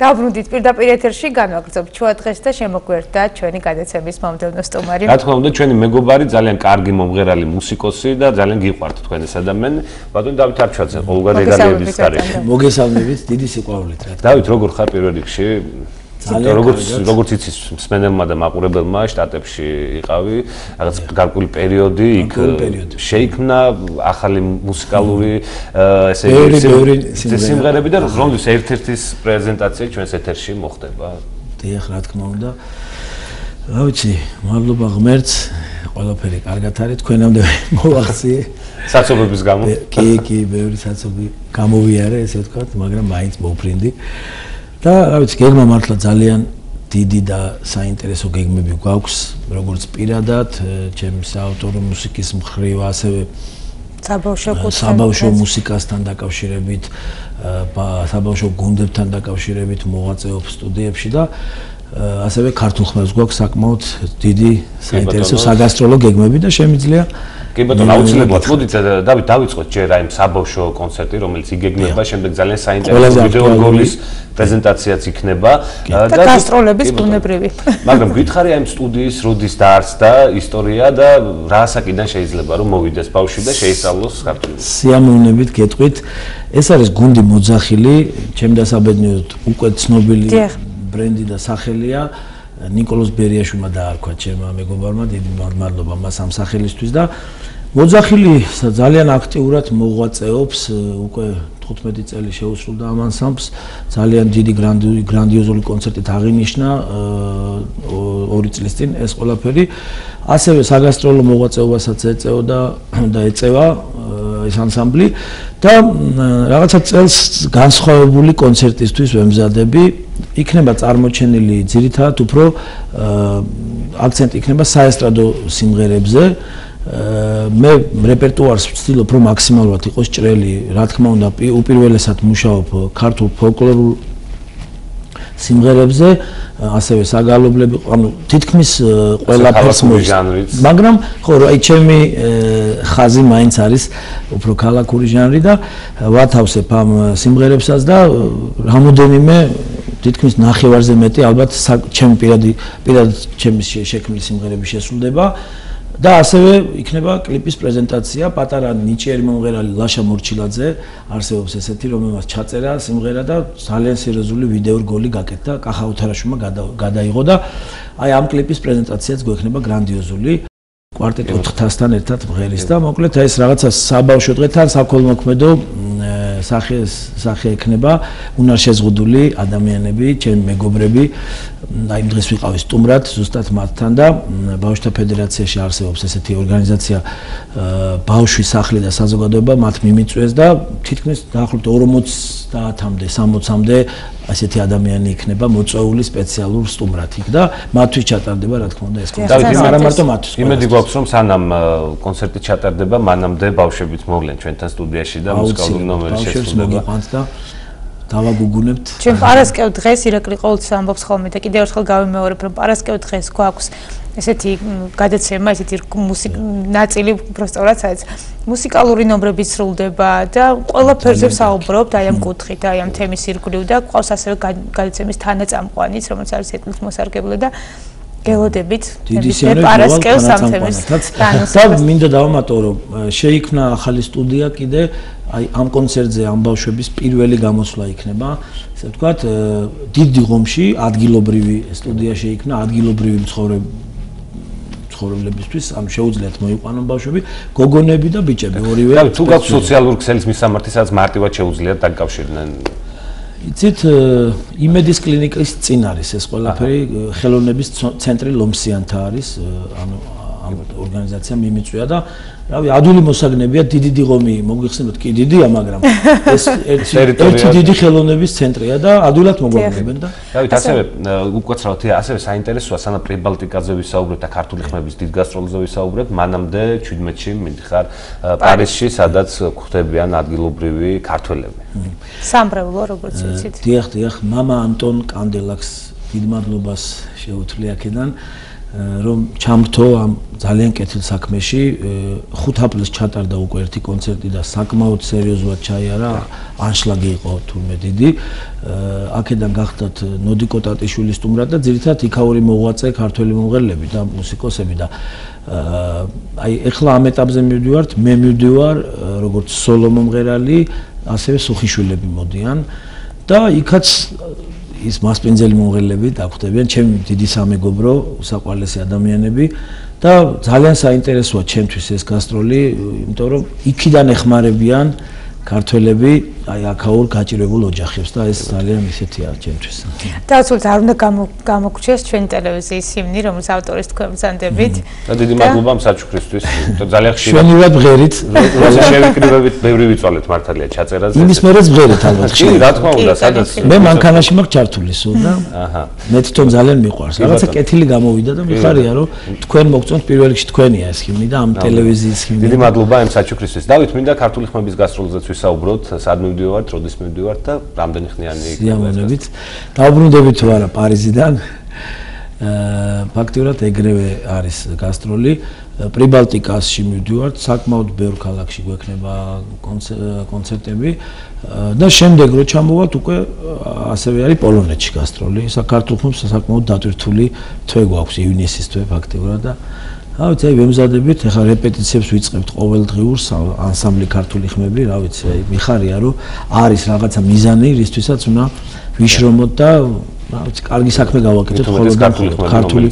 დაბრუნდით პირდაპირ ეთერში განვაგრძობთ ჩვენ დღეს და შემოგვერთა ჩვენი გადაცემის მომდევნო სტუმარი. რა თქმა უნდა, ჩვენი მეგობარი, ძალიან კარგი მომღერალი, მუსიკოსი და ძალიან გიყვართ თქვენ ეს ადამიანი. ბატონო დავით არჩვაძე, ყოველგვარ რეგალიების გარეშე. მოგესალმებით, დიდი სიყვარულით რა. დავით, როგორ ხარ პირველ რიგში? როგორც იცის მსმენელმა და მაყურებელმა შტატებში იყავი, რაღაც გარკვეული პერიოდი, იქ შეიქმნა ახალი მუსიკალური ესე იგი სიმღერები და რომლის ერთ-ერთის პრეზენტაცია ჩვენს ეთერში მოხდება. დიახ, რა თქმა უნდა. რა ვიცი, მადლობა ღმერთს, ყველაფერი კარგად არის, თქვენამდე მოვახციე. საცობების გამო. კი, ბევრი საცობი გამოვიარე, ესე ვთქვათ, მაგრამ მაინც მოვფრინდი. და რა ვიცი, გეგმა მართლა ძალიან დიდი და საინტერესო გეგმები გვაქვს, როგორც პირადად, ჩემი საავტორო მუსიკის მხრივ, ასევე საბავშვო მუსიკასთან დაკავშირებით, საბავშვო გუნდებთან დაკავშირებით მოღვაწეობ სტუდიებში და ასევე ქართულ ხმებს გვაქვს საკმაოდ დიდი საინტერესო საგასტროლო გეგმები და შემიძლია კი ბატონო, აუცილებლად მოდით დავით დავიწყოთ ჯერ აი საბავშვო კონცერტი, რომელიც იგეგმება, შემდეგ ძალიან საინტერესო ვიდეო როლის პრეზენტაციაც იქნება და გასტროლების ბუნებრივი. მაგრამ გითხარი აი სტუდიის როდის დაარსდა ისტორია და რა ასაკიდან შეიძლება რომ მოვიდეს ბავშვი და შეისწავლოს ქართული. სიამოვნებით გეტყვით, ეს არის გუნდი მოძახილი, ჩემ დასაბედნიეროდ უკვე ცნობილი ბრენდი და სახელია. ნიკოლოზ ბერიაშვილმა დაარქვა ჩემმა მეგობარმა, დიდი მადლობა მას ამ სახელისთვის და მოძახილი ძალიან აქტიურად მოღვაწეობს, უკვე 15 წელი შეუსრულდა ამ ანსამბლს, ძალიან დიდი გრანდიოზული კონცერტით აღინიშნა 2 წლის წინ ეს ყველაფერი. ასევე საგასტროლო მოღვაწეობასაც ეწეოდა და ეწევა ეს ანსამბლი და რაღაცა წელს განსხვავებული კონცერტისთვის ვემზადები. იქნება წარმოჩენილი ძირითადად უფრო აქცენტი იქნება საესტრადო სიმღერებზე. მე რეპერტუარს ვცდილობ რომ მაქსიმალურად იყოს ჭრელი, რა თქმა უნდა, უპირველესად მუშაობ ქართულ ფოლკლორულ სიმღერებზე, ასევე საგალობლები, ანუ თითქმის ყველაფერს ჟანრიც. მაგრამ ხო, აი ჩემი ხაზი მაინც არის უფრო ქალაქური ჟანრი და ვათავსებ ამ სიმღერებსაც და რამოდენიმე თითქმის ნახევარზე მეტი ალბათ ჩემი პირადად ჩემი შექმნილი სიმღერები შესრულდება და ასევე იქნება კლიპის პრეზენტაცია, პატარა ნიჭიერი მომღერალი ლაშა მორჩილაძე არსებობს ესეთი, რომელმაც ჩაწერა სიმღერა და ძალიან სერიოზული ვიდეო რგოლი გაკეთდა, კახა უთარაშვილმა გადაიღო და აი ამ კლიპის პრეზენტაციაც გვექნება გრანდიოზული კვარტეტ 4-თასთან ერთად მღერის და მოკლედ ეს რაღაცა საბავშვო დღეთან საქველმოქმედო სახე ექნება, უნარშეზღუდული ადამიანები, ჩემი მეგობრები, აი დღეს ვიყავი სტუმრად ზუსტად მათთან და ბავშვთა ფედერაციაში არსებობს ესეთი ორგანიზაცია ბავშვის სახლი და საზოგადოება მათ მიმიწვეს და თითქმის დაახლოებით 50-მდე 60-მდე ასეთი ადამიანი იქნება მოწვეული სპეციალურ სტუმრად იქ და მათთვის ჩატარდება რა თქმა უნდა ეს კონცერტი. არა მარტო მათთვის. იმედი გვაქვს რომ სანამ კონცერტი ჩატარდება, მანამდე ბავშვებიც მოვლენ ჩვენთან სტუდიაში და მუსიკალური ნომერი შესრულდება. და დავაგუგუნებთ. ჩვენ პარასკევ დღეს ირაკლი ყოველთვის ამბობს ხოლმე და კიდევ ერთხელ გავიმეორებ, რომ პარასკევ დღეს გვაქვს ესეთი გადაცემა, ესეთი ნაწილი უბრალოდ სადაც მუსიკალური ნომრები სრულდება და ყველაფერზე ვსაუბრობთ აი ამ კუთხით, აი ამ თემის ირგვლივ და გვყავს ასევე გადაცემის თანაწამყვანიც, რომელიც არის ეტლის მოსარგებლე და გელოდებით პარასკევს ამ თემის და მინდა დავამატო რომ შეიქმნა ახალი სტუდია კიდე აი ამ კონცერტზე ამ ბავშვების პირველი გამოსვლა იქნება, ესე ვთქვათ, დიდ ღომში ადგილობრივი სტუდია შეიქმნა, ადგილობრივი მცხოვრებლებისთვის, ამ შეუძლიათ მოიყვანონ ბავშვები, გოგონები და ბიჭები, ორივე. და თუ გაქვს სოციალური ქსელის მისამართი, სადაც მარტივად შეუძლიათ დაკავშირდნენ. იცით, იმედის კლინიკის წინ არის ეს ყველაფერი, ხელოვნების ცენტრი ლომსიანთა არის, ანუ ამ ორგანიზაციამ მიმიწვია და რავი, ადვილი მოსაგნებია, დიდი ღომი, მოგიხსენებთ, კი დიდია, მაგრამ ეს ერთი დიდი ხელოვნების ცენტრია და ადვილად მოგვაგონებენ და რავით, ასევე უკაცრავად ასევე საინტერესოა, სანამ პრიბალტიკაზე ვისაუბრებთ და ქართული ხმების დიდ გასტროლზე ვისაუბრებთ, მანამდე 17-ში მიდიხარ პარიზში, სადაც გვხვდებიან ადგილობრივი ქართველები. სამბრევლო, როგორც ვიცით. დიახ, მამა ანტონ კანდელაკს დიდ მადლობას შეუთვლი აქედან. რომ ჩამრთო ამ ძალიან კეთილ საქმეში 5 აპრილს ჩატარდა უკვე ერთი კონცერტი და საკმაოდ სერიოზულად ჩაიარა ანშლაგი იყო თურმე დიდი აქედან გახდათ ნოდიკო ტატიშვილი სტუმრად და ძირითადად იქაური მოღვაწე ქართველი მომღერლები და მუსიკოსები და აი ეხლა ამ ეტაპზე მივდივართ მე მივდივარ როგორც სოლო მომღერალი ასევე სუხიშვილები მოდიან და იქაც ის მასპინძელი მომღერლები დაგვხვდებიან ჩემი დიდი სამეგობრო უსაყვარლესი ადამიანები და ძალიან საინტერესოა ჩემთვის ეს გასტროლი იმიტომ რომ იქიდან ეხმარებიან ქართველები აი აქაურ გაჭირებულ ოჯახებს და ეს ძალიან ისეთია ჩემთვის. დაუცილებლად არ უნდა გამოგრჩეს ჩვენი ტელევიზიის ჰიმნი, რომლის ავტორის თქვენ ბრძანდებით. და დიდი მადლობა საჩუქრისთვის. ძალიან ხშირად შვენივად ბღერით, როცა შევიკრიბებით, ბევრი ვიწვალეთ მართალია ჩაწერაზე. იმის მერეც ბღერით ალბათ. კი, რა თქმა უნდა, სადაც მე მანქანაში მაქვს ჩართული სულ და მე თვითონ ძალიან მიყვარს. რაღაცა კეთილი გამოვიდა და მიხარია რომ თქვენ მოგწონთ პირველ რიგში თქვენია ეს ჰიმნი და ამ ტელევიზიის ჰიმნი. დიდი მადლობა ამ საჩუქრისთვის. დავით, მინდა ქართული ხმების გასტროლზეც ვისაუბროთ, სად მივდივართ, როდის მივდივართ და რამდენი ხნიანი იქნება. სიამოვნებით. დაუბრუნდებით თუ არა პარიზიდან. ფაქტიურად ეგრევე არის გასტროლი. პრიბალტიკაში მივდივართ, საკმაოდ ბევრ ქალაქში გვექნება კონცერტები და შემდეგ რო ჩამოვართ უკვე ასევე არის პოლონეთში გასტროლი. საქართველოს ხმს საკმაოდ დატვირთული თვე გვაქვს, ივნისის თვე ფაქტიურად და რა ვიცი, აი ვემზადებით, ახლა რეპეტიციებს ვიწყებთ ყოველდღიურს ანსამბლი ქართული ხმები, რა ვიცი, აი მიხარია რომ არის რაღაცა მიზანი, რისთვისაც უნდა ვიშრომოთ და რა ვიცი, კარგი საქმე გავაკეთოთ ხოლმე ქართული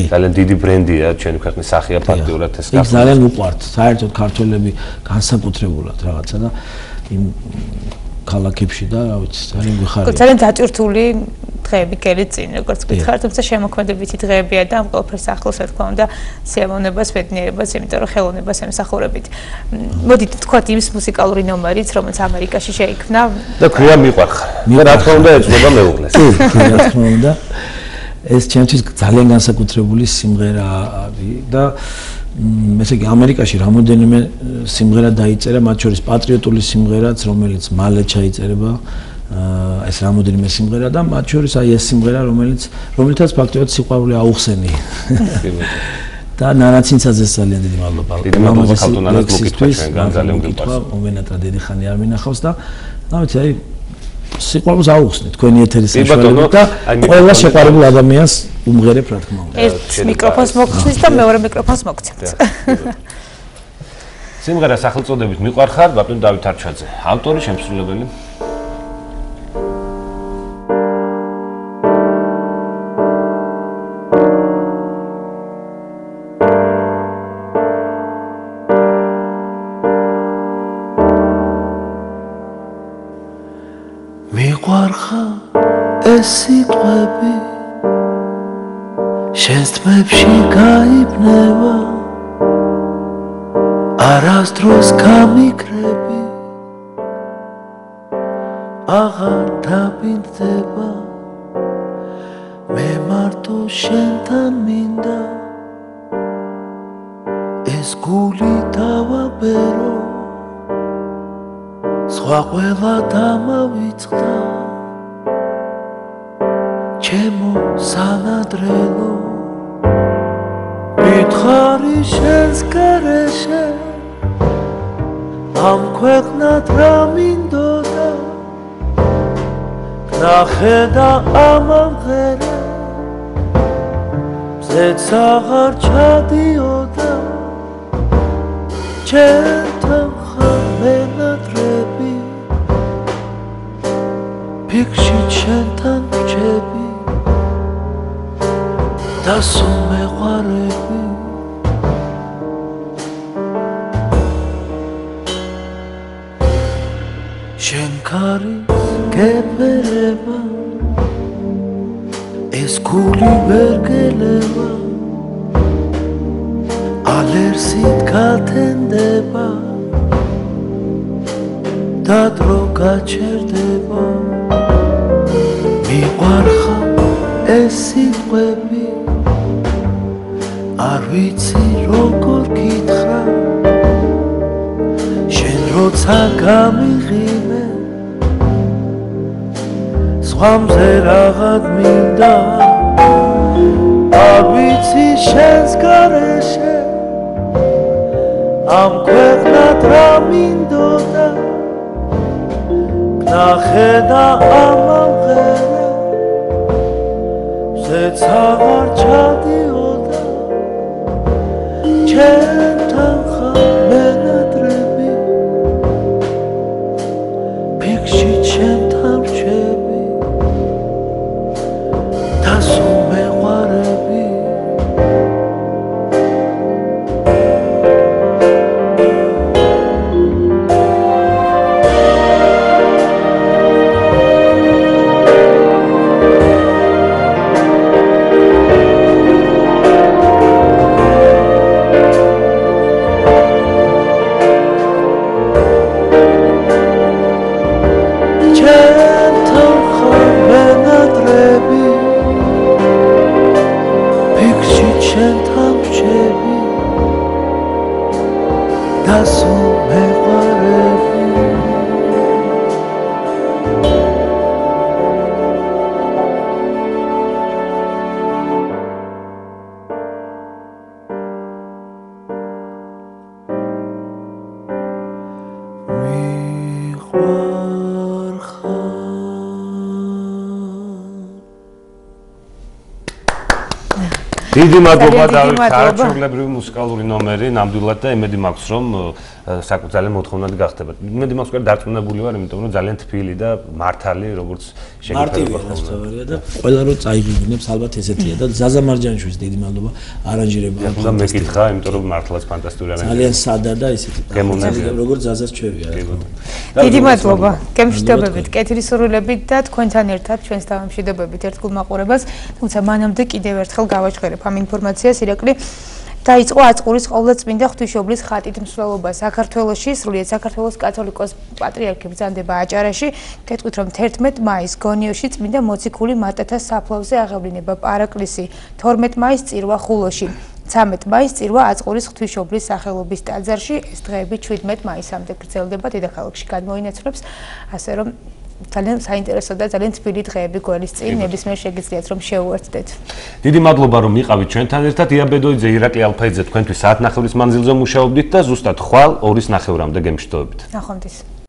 ძალიან დიდი ბრენდია ჩვენი ქვეყნის სახეა ფაქტიურად ეს გასტროლი. ძალიან უყვართ, საერთოდ ქართველები განსაკუთრებულად რაღაცა და იმ ქალაქებში და რა ვიცი, ძალიან გვიხარია. ძალიან დატვირთული დღეები გელი წინ, როგორც გითხარ, თუმცა შემოქმედებითი დღეებია და ამ ყველაფერს ახლოს რა თქმა უნდა სიამოვნებას, ბედნიერებას, იმიტომ რომ ხელოვნებას ემსახურებით. მოდით თქვათ იმის მუსიკალური ნომერიც, რომელიც ამერიკაში შეიქმნა და ქვია მიყვარხარ. რა თქმა უნდა ეცნობა მეუღლეს. რა თქმა უნდა. ეს ჩემთვის ძალიან განსაკუთრებული სიმღერა არის და ესე იგი ამერიკაში რამოდენიმე სიმღერა დაიწერა, მათ შორის პატრიოტული სიმღერაც, რომელიც მალე ჩაიწერება. ეს რამოდენიმე სიმღერა და მათ შორის აი ეს სიმღერა, რომელთაც ფაქტობრივად სიყვარული აუხსენი. და ნანაცინცაძეს ძალიან დიდი მადლობა. დიდი მადლობა ქალთონ ანას მოგკითხვა ჩვენგან, ძალიან გიყვარს. მომენატრა დიდი ხანი არ მინახავს და რა ვიცი, აი სიყვარულს აუხსნით თქვენი ეთერის საშუალებით და ყველა შეყვარებულ ადამიანს უმღერებ რა თქმა უნდა. ერთ მიკროფონს მოგხსნით და მეორე მიკროფონს მოგცემთ. სიმღერა სახელწოდებით მიყვარხარ, ბატონ დავით არჩაძე. ავტორი, შემსრულებელი. სიტყვები შენს თმებში გაიბნება არასდროს გამიკრები აღარ დაბინდება მე მარტო შენთან მინდა ეს გული დავაბერო სხვა ყველა დამავიწყდა ჩემო სანადრელო მითხარი შენს გარეშე ამ ქვეყნად რა მინდოდა ნახე და ამამღერე მზეც აღარ ჩადიოდა ჩემთან ხარ მენადრები ფიქში ჩემთან რჩები და სულ მეყვარები შენ ქარის გეფერება ეს გული ვერ გელება ალერსით გათენდება და დრო გაჩერდება მიყვარხა ეს სიტყვები არ ვიცი როგორ გითხრა შენ როცა გამიღიმე სხვამზე რაღაც მინდა ვიცი შენს გარეშე ამ ქვეყნად რა მინდოდა ნახედა ამაღერე ზეცაღარ ჩადიოდა ჩემთან ხარ მენატრები ფიქში ჩემთან რჩები და სულ მეყვარები დიდი მადლობა დავით, არაჩვეულებრივი მუსიკალური ნომერი, ნამდვილად და იმედი მაქვს, რომ საკუთარ ძალიან მოთხოვნადი გახდება. იმედი მაქვს, რომ დარწმუნებული ვარ, იმიტომ რომ ძალიან თბილი და მართალი, როგორც მარტივია და ყველა რო წაიგინებს, ალბათ ესეთია და ზაზა მარჯანიშვილის დიდი მადლობა არანჟირება. და მეკითხა, იმიტომ რომ მართლაც ფანტასტიკური არანჟირება. ძალიან სადა და ისეთი. როგორც ზაზას ჩვევია. დიდი მადლობა. გემშვიდობებით, კეთილი სურვილებით და თქვენთან ერთად ჩვენს დამამშვიდობებით ერთგულ მაყურებელს, თუმცა მანამდე კიდევ ერთხელ გავაჩღერებ ამ ინფორმაციას. ირაკლი დაიწყო აწყურის ყოვლადწმინდა ღვთისმშობლის ხატით მსვლელობა საქართველოში, სრულიად საქართველოს კათოლიკოს პატრიარქი ბრძანდება აჭარაში. გეტყვით, რომ 11 მაისს გონიოში წმინდა მოციქული მარტათას საფლავზე აღევლინება პარაკლისი, 12 მაისს წირვა ხულოში, 13 მაისს წირვა აწყურის ღვთისმშობლის სახელობის ტაძარში. ეს დღეები 17 მაისამდე გრძელდება, დედაქალაქში გადმოინაცვლებს, ასე რომ ძალიან საინტერესო და ძალიან თბილი დღეები გველის წინ, ნებისმიერ შეგიძლიათ რომ შეუერთდეთ. დიდი მადლობა რომ იყავით ჩვენთან ერთად. იაბედოიძე, ირაკლი ალფაიძე თქვენთვის საათნახევრის მანძილზე მუშაობდით და ზუსტად ხვალ 2:30-მდე გემშვიდობებით. ნახვამდის.